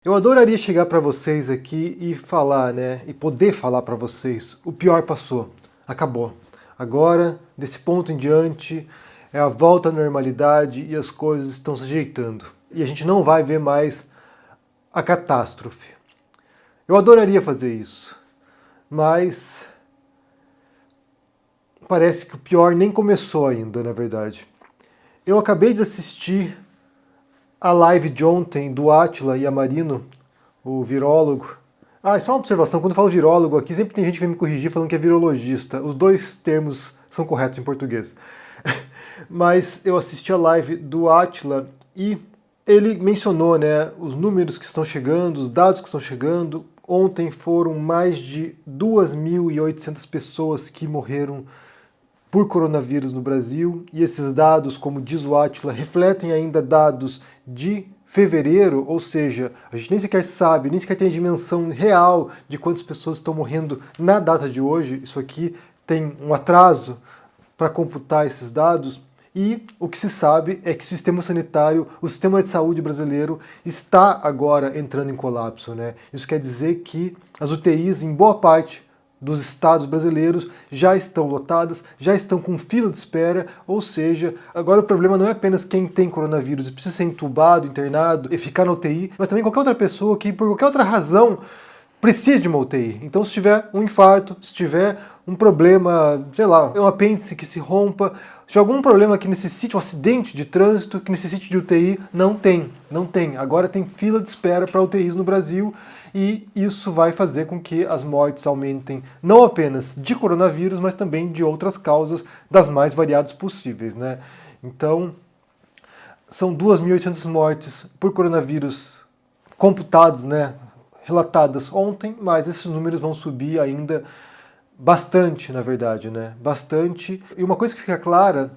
Eu adoraria chegar para vocês aqui e falar, né, e poder falar para vocês, o pior passou, acabou. Agora, desse ponto em diante, é a volta à normalidade e as coisas estão se ajeitando. E a gente não vai ver mais a catástrofe. Eu adoraria fazer isso, mas parece que o pior nem começou ainda, na verdade. Eu acabei de assistir a live de ontem do Átila Yamarino, o virólogo. Ah, só uma observação, quando eu falo virólogo aqui, sempre tem gente que vem me corrigir falando que é virologista. Os dois termos são corretos em português. Mas eu assisti a live do Átila e ele mencionou, né, os números que estão chegando, os dados que estão chegando. Ontem foram mais de 2.800 pessoas que morreram por coronavírus no Brasil, e esses dados, como diz o Átila, refletem ainda dados de fevereiro, ou seja, a gente nem sequer sabe, nem sequer tem a dimensão real de quantas pessoas estão morrendo na data de hoje. Isso aqui tem um atraso para computar esses dados, e o que se sabe é que o sistema sanitário, o sistema de saúde brasileiro está agora entrando em colapso, né? Isso quer dizer que as UTIs, em boa parte dos estados brasileiros, já estão lotadas, já estão com fila de espera, ou seja, agora o problema não é apenas quem tem coronavírus e precisa ser entubado, internado e ficar na UTI, mas também qualquer outra pessoa que, por qualquer outra razão, precisa de uma UTI. Então, se tiver um infarto, se tiver um problema, sei lá, um apêndice que se rompa, se tiver algum problema que necessite um acidente de trânsito, que necessite de UTI, não tem. Agora tem fila de espera para UTIs no Brasil, e isso vai fazer com que as mortes aumentem não apenas de coronavírus, mas também de outras causas das mais variadas possíveis, né? Então, são 2.800 mortes por coronavírus computadas, né, relatadas ontem, mas esses números vão subir ainda bastante, na verdade, né? Bastante. E uma coisa que fica clara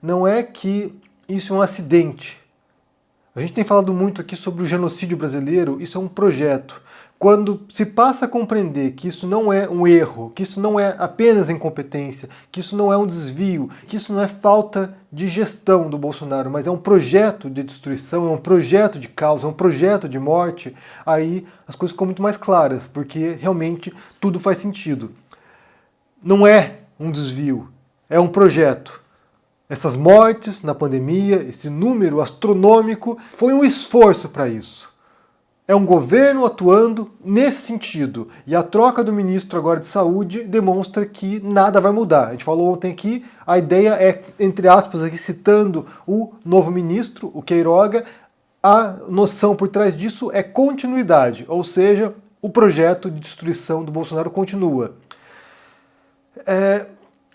não é que isso é um acidente. A gente tem falado muito aqui sobre o genocídio brasileiro, isso é um projeto. Quando se passa a compreender que isso não é um erro, que isso não é apenas incompetência, que isso não é um desvio, que isso não é falta de gestão do Bolsonaro, mas é um projeto de destruição, é um projeto de caos, é um projeto de morte, aí as coisas ficam muito mais claras, porque realmente tudo faz sentido. Não é um desvio, é um projeto. Essas mortes na pandemia, esse número astronômico, foi um esforço para isso. É um governo atuando nesse sentido. E a troca do ministro agora de saúde demonstra que nada vai mudar. A gente falou ontem aqui, a ideia é, entre aspas, aqui citando o novo ministro, o Queiroga, a noção por trás disso é continuidade, ou seja, o projeto de destruição do Bolsonaro continua.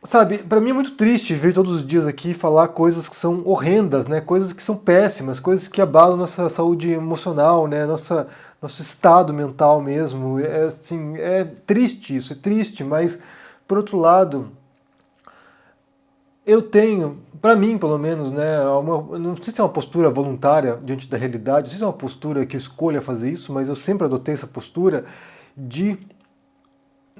Sabe, para mim é muito triste vir todos os dias aqui falar coisas que são horrendas, né? Coisas que são péssimas, coisas que abalam nossa saúde emocional, né? Nosso estado mental mesmo. Assim, é triste isso, é triste, mas por outro lado, eu tenho, para mim pelo menos, né? Não sei se é uma postura voluntária diante da realidade, não sei se é uma postura que eu escolha fazer isso, mas eu sempre adotei essa postura de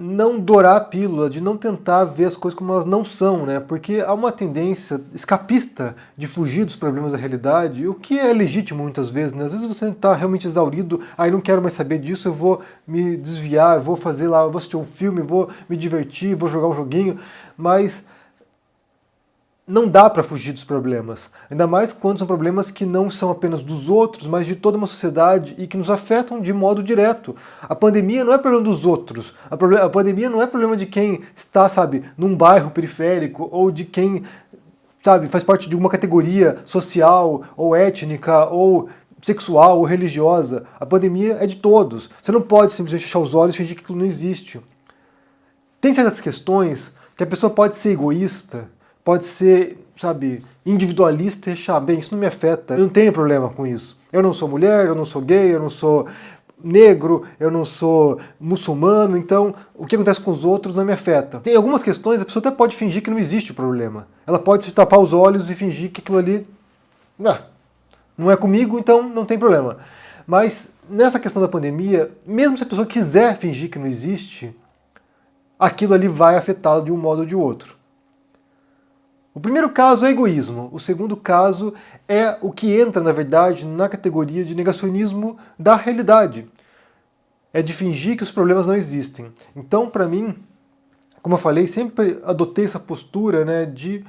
não dourar a pílula, de não tentar ver as coisas como elas não são, né? Porque há uma tendência escapista de fugir dos problemas da realidade, o que é legítimo muitas vezes, né? Às vezes você está realmente exaurido, aí não quero mais saber disso, eu vou me desviar, eu vou fazer lá, eu vou assistir um filme, vou me divertir, vou jogar um joguinho, mas não dá para fugir dos problemas, ainda mais quando são problemas que não são apenas dos outros, mas de toda uma sociedade e que nos afetam de modo direto. A pandemia não é problema dos outros, a pandemia não é problema de quem está, sabe, num bairro periférico ou de quem, sabe, faz parte de uma categoria social ou étnica ou sexual ou religiosa. A pandemia é de todos. Você não pode simplesmente fechar os olhos e fingir que aquilo não existe. Tem certas questões que a pessoa pode ser egoísta, pode ser, sabe, individualista e achar, bem, isso não me afeta, eu não tenho problema com isso. Eu não sou mulher, eu não sou gay, eu não sou negro, eu não sou muçulmano, então o que acontece com os outros não me afeta. Tem algumas questões, a pessoa até pode fingir que não existe o problema. Ela pode se tapar os olhos e fingir que aquilo ali não é comigo, então não tem problema. Mas nessa questão da pandemia, mesmo se a pessoa quiser fingir que não existe, aquilo ali vai afetá-la de um modo ou de outro. O primeiro caso é egoísmo, o segundo caso é o que entra, na verdade, na categoria de negacionismo da realidade. É de fingir que os problemas não existem. Então, para mim, como eu falei, sempre adotei essa postura, né, de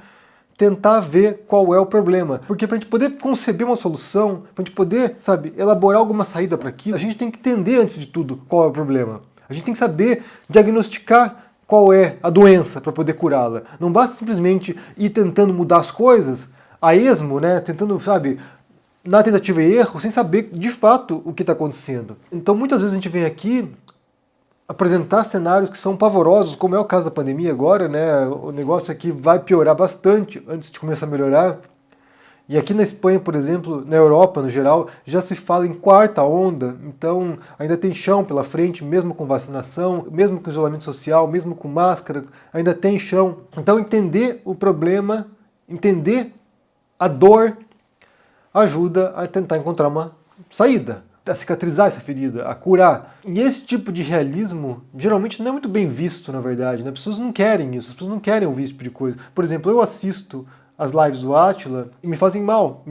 tentar ver qual é o problema. Porque para a gente poder conceber uma solução, para a gente poder, sabe, elaborar alguma saída para aquilo, a gente tem que entender, antes de tudo, qual é o problema. A gente tem que saber diagnosticar qual é a doença para poder curá-la. Não basta simplesmente ir tentando mudar as coisas a esmo, né, tentando, sabe, na tentativa e erro, sem saber de fato o que está acontecendo. Então muitas vezes a gente vem aqui apresentar cenários que são pavorosos, como é o caso da pandemia agora, né? O negócio aqui vai piorar bastante antes de começar a melhorar. E aqui na Espanha, por exemplo, na Europa no geral, já se fala em quarta onda, então ainda tem chão pela frente, mesmo com vacinação, mesmo com isolamento social, mesmo com máscara, ainda tem chão. Então entender o problema, entender a dor, ajuda a tentar encontrar uma saída, a cicatrizar essa ferida, a curar. E esse tipo de realismo geralmente não é muito bem visto, na verdade, né? As pessoas não querem isso, as pessoas não querem ouvir esse tipo de coisa. Por exemplo, eu assisto as lives do Átila e me fazem mal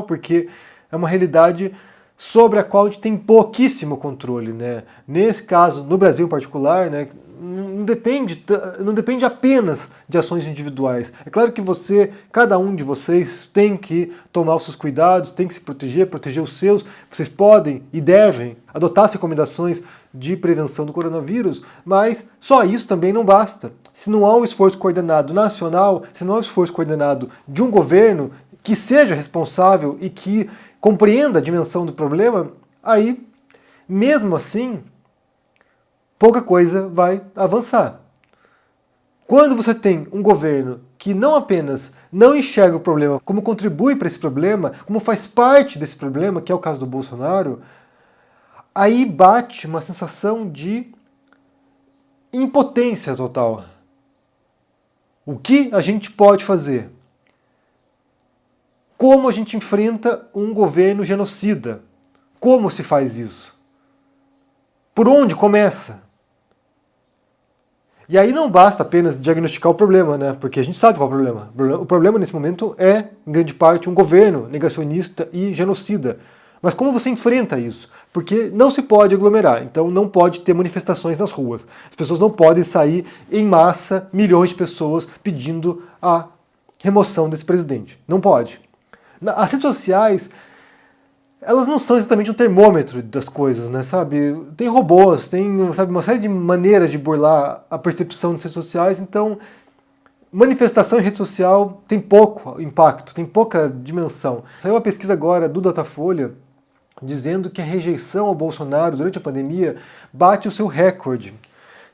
porque é uma realidade sobre a qual a gente tem pouquíssimo controle, né? Nesse caso, no Brasil em particular, né, não depende apenas de ações individuais. É claro que cada um de vocês tem que tomar os seus cuidados, tem que se proteger os seus. Vocês podem e devem adotar as recomendações de prevenção do coronavírus, mas só isso também não basta. Se não há um esforço coordenado nacional, se não há um esforço coordenado de um governo que seja responsável e que compreenda a dimensão do problema, aí, mesmo assim, pouca coisa vai avançar. Quando você tem um governo que não apenas não enxerga o problema, como contribui para esse problema, como faz parte desse problema, que é o caso do Bolsonaro, aí bate uma sensação de impotência total. O que a gente pode fazer? Como a gente enfrenta um governo genocida? Como se faz isso? Por onde começa? E aí não basta apenas diagnosticar o problema, né? Porque a gente sabe qual é o problema. O problema nesse momento é, em grande parte, um governo negacionista e genocida. Mas como você enfrenta isso? Porque não se pode aglomerar, então não pode ter manifestações nas ruas. As pessoas não podem sair em massa, milhões de pessoas pedindo a remoção desse presidente. Não pode. As redes sociais, elas não são exatamente um termômetro das coisas, né, sabe? Tem robôs, tem, sabe, uma série de maneiras de burlar a percepção das redes sociais, então manifestação em rede social tem pouco impacto, tem pouca dimensão. Saiu uma pesquisa agora do Datafolha dizendo que a rejeição ao Bolsonaro durante a pandemia bate o seu recorde.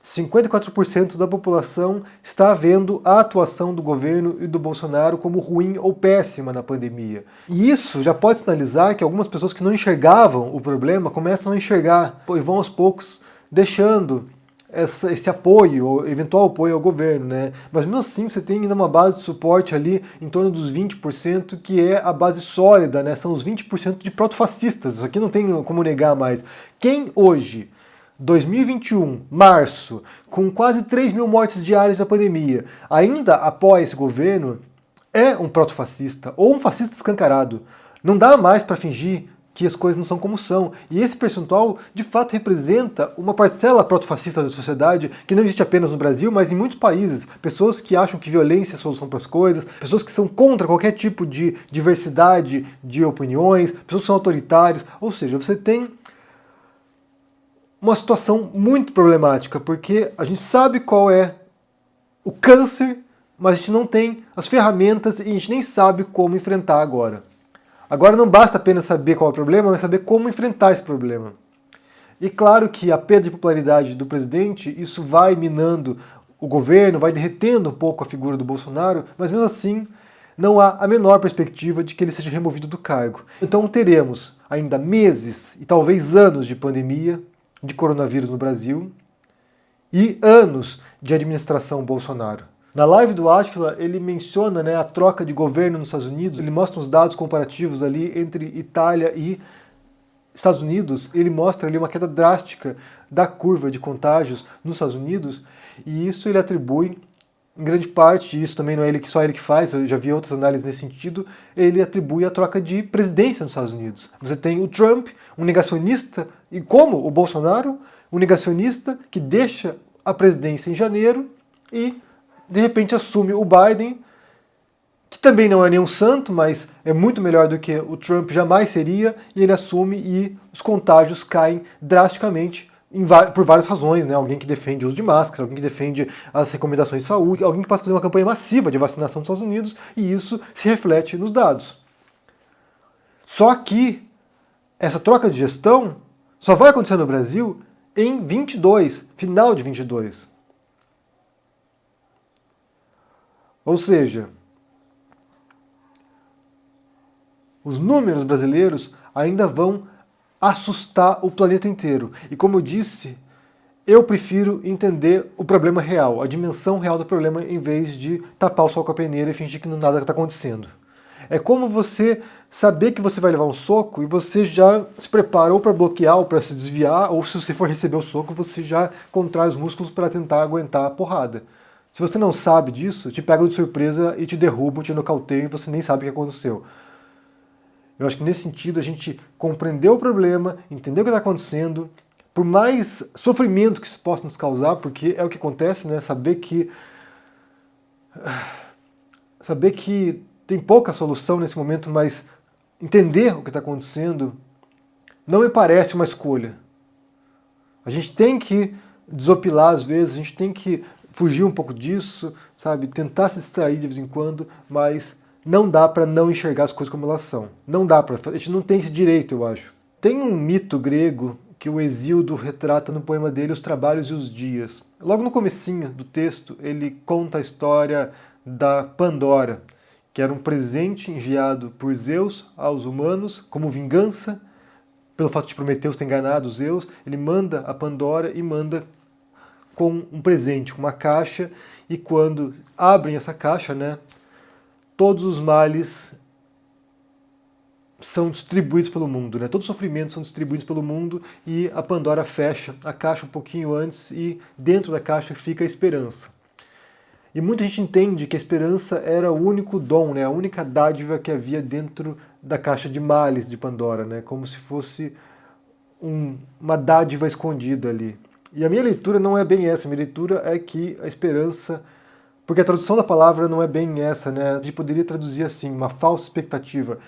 54% da população está vendo a atuação do governo e do Bolsonaro como ruim ou péssima na pandemia. E isso já pode sinalizar que algumas pessoas que não enxergavam o problema começam a enxergar e vão aos poucos deixando esse apoio, ou eventual apoio ao governo, né? Mas mesmo assim você tem ainda uma base de suporte ali em torno dos 20%, que é a base sólida, né? São os 20% de protofascistas, isso aqui não tem como negar mais. Quem hoje, 2021, março, com quase 3 mil mortes diárias da pandemia, ainda apoia esse governo, é um protofascista, ou um fascista escancarado. Não dá mais para fingir que as coisas não são como são. E esse percentual, de fato, representa uma parcela protofascista da sociedade que não existe apenas no Brasil, mas em muitos países. Pessoas que acham que violência é a solução para as coisas, pessoas que são contra qualquer tipo de diversidade de opiniões, pessoas que são autoritárias. Ou seja, você tem uma situação muito problemática, porque a gente sabe qual é o câncer, mas a gente não tem as ferramentas e a gente nem sabe como enfrentar agora. Agora não basta apenas saber qual é o problema, mas saber como enfrentar esse problema. E claro que a perda de popularidade do presidente, isso vai minando o governo, vai derretendo um pouco a figura do Bolsonaro, mas mesmo assim não há a menor perspectiva de que ele seja removido do cargo. Então teremos ainda meses e talvez anos de pandemia, de coronavírus no Brasil, e anos de administração Bolsonaro. Na live do Átila, ele menciona, né, a troca de governo nos Estados Unidos, ele mostra os dados comparativos ali entre Itália e Estados Unidos, ele mostra ali uma queda drástica da curva de contágios nos Estados Unidos, e isso ele atribui em grande parte, e isso também não é só ele que faz, eu já vi outras análises nesse sentido, ele atribui a troca de presidência nos Estados Unidos. Você tem o Trump, um negacionista, e como o Bolsonaro, um negacionista que deixa a presidência em janeiro e, de repente, assume o Biden, que também não é nenhum santo, mas é muito melhor do que o Trump jamais seria, e ele assume e os contágios caem drasticamente por várias razões, né? Alguém que defende o uso de máscara, alguém que defende as recomendações de saúde, alguém que passa a fazer uma campanha massiva de vacinação nos Estados Unidos, e isso se reflete nos dados. Só que essa troca de gestão só vai acontecer no Brasil em 22, final de 22. Ou seja, os números brasileiros ainda vão assustar o planeta inteiro. E como eu disse, eu prefiro entender o problema real, a dimensão real do problema, em vez de tapar o sol com a peneira e fingir que nada está acontecendo. É como você saber que você vai levar um soco e você já se prepara ou para bloquear ou para se desviar, ou se você for receber o soco, você já contrai os músculos para tentar aguentar a porrada. Se você não sabe disso, te pegam de surpresa e te derrubam, te nocauteiam e você nem sabe o que aconteceu. Eu acho que nesse sentido a gente compreendeu o problema, entendeu o que está acontecendo, por mais sofrimento que isso possa nos causar, porque é o que acontece, né? Saber que tem pouca solução nesse momento, mas entender o que está acontecendo não me parece uma escolha. A gente tem que desopilar às vezes, a gente tem que fugir um pouco disso, sabe? Tentar se distrair de vez em quando, mas não dá para não enxergar as coisas como elas são. Não dá para. A gente não tem esse direito, eu acho. Tem um mito grego que o Hesíodo retrata no poema dele, Os Trabalhos e os Dias. Logo no comecinho do texto, ele conta a história da Pandora, que era um presente enviado por Zeus aos humanos como vingança pelo fato de Prometeus ter enganado os Zeus. Ele manda a Pandora e manda com um presente, com uma caixa, e quando abrem essa caixa, né, todos os males são distribuídos pelo mundo, né? Todos os sofrimentos são distribuídos pelo mundo, e a Pandora fecha a caixa um pouquinho antes e dentro da caixa fica a esperança. E muita gente entende que a esperança era o único dom, né? A única dádiva que havia dentro da caixa de males de Pandora, né? Como se fosse uma dádiva escondida ali. E a minha leitura não é bem essa, a minha leitura é que a esperança, porque a tradução da palavra não é bem essa, né? A gente poderia traduzir assim, uma falsa expectativa.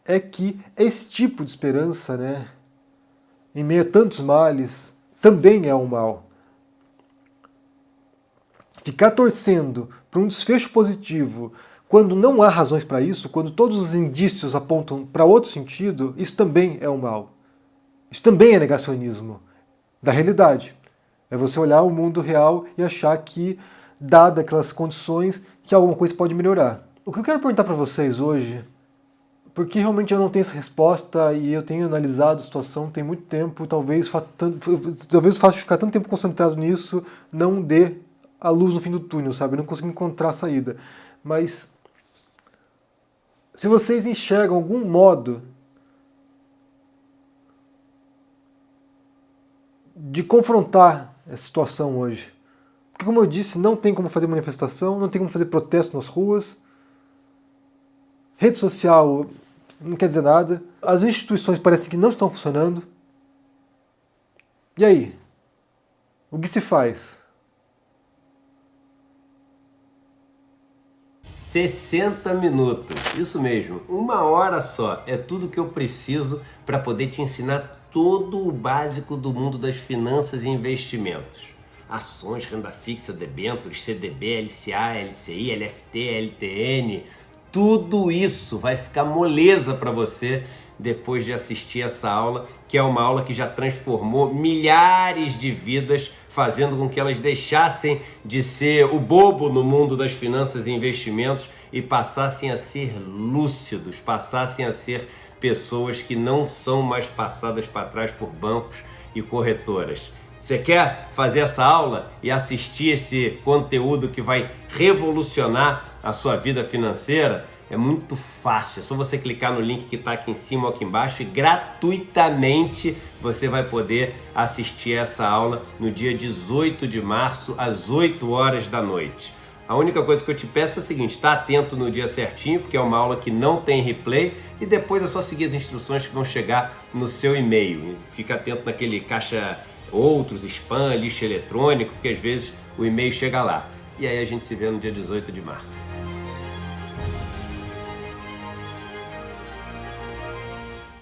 É que esse tipo de esperança, né, em meio a tantos males, também é um mal. Ficar torcendo para um desfecho positivo, quando não há razões para isso, quando todos os indícios apontam para outro sentido, isso também é um mal. Isso também é negacionismo da realidade. É você olhar o mundo real e achar que, dadas aquelas condições, que alguma coisa pode melhorar. O que eu quero perguntar para vocês hoje, porque realmente eu não tenho essa resposta e eu tenho analisado a situação tem muito tempo, talvez o fato de ficar tanto tempo concentrado nisso não dê a luz no fim do túnel, sabe? Eu não consigo encontrar a saída. Mas se vocês enxergam algum modo de confrontar essa situação hoje, porque como eu disse, não tem como fazer manifestação, não tem como fazer protesto nas ruas, rede social não quer dizer nada, as instituições parecem que não estão funcionando. E aí? O que se faz? 60 minutos, isso mesmo, 1 hora só, é tudo que eu preciso para poder te ensinar todo o básico do mundo das finanças e investimentos. Ações, renda fixa, debêntures, CDB, LCA, LCI, LFT, LTN, tudo isso vai ficar moleza para você depois de assistir essa aula, que é uma aula que já transformou milhares de vidas, fazendo com que elas deixassem de ser o bobo no mundo das finanças e investimentos e passassem a ser lúcidos, passassem a ser pessoas que não são mais passadas para trás por bancos e corretoras. Você quer fazer essa aula e assistir esse conteúdo que vai revolucionar a sua vida financeira? É muito fácil, é só você clicar no link que está aqui em cima ou aqui embaixo e gratuitamente você vai poder assistir essa aula no dia 18 de março às 8 horas da noite. A única coisa que eu te peço é o seguinte, tá atento no dia certinho, porque é uma aula que não tem replay, e depois é só seguir as instruções que vão chegar no seu e-mail. Fica atento naquele caixa outros, spam, lixo eletrônico, porque às vezes o e-mail chega lá. E aí a gente se vê no dia 18 de março.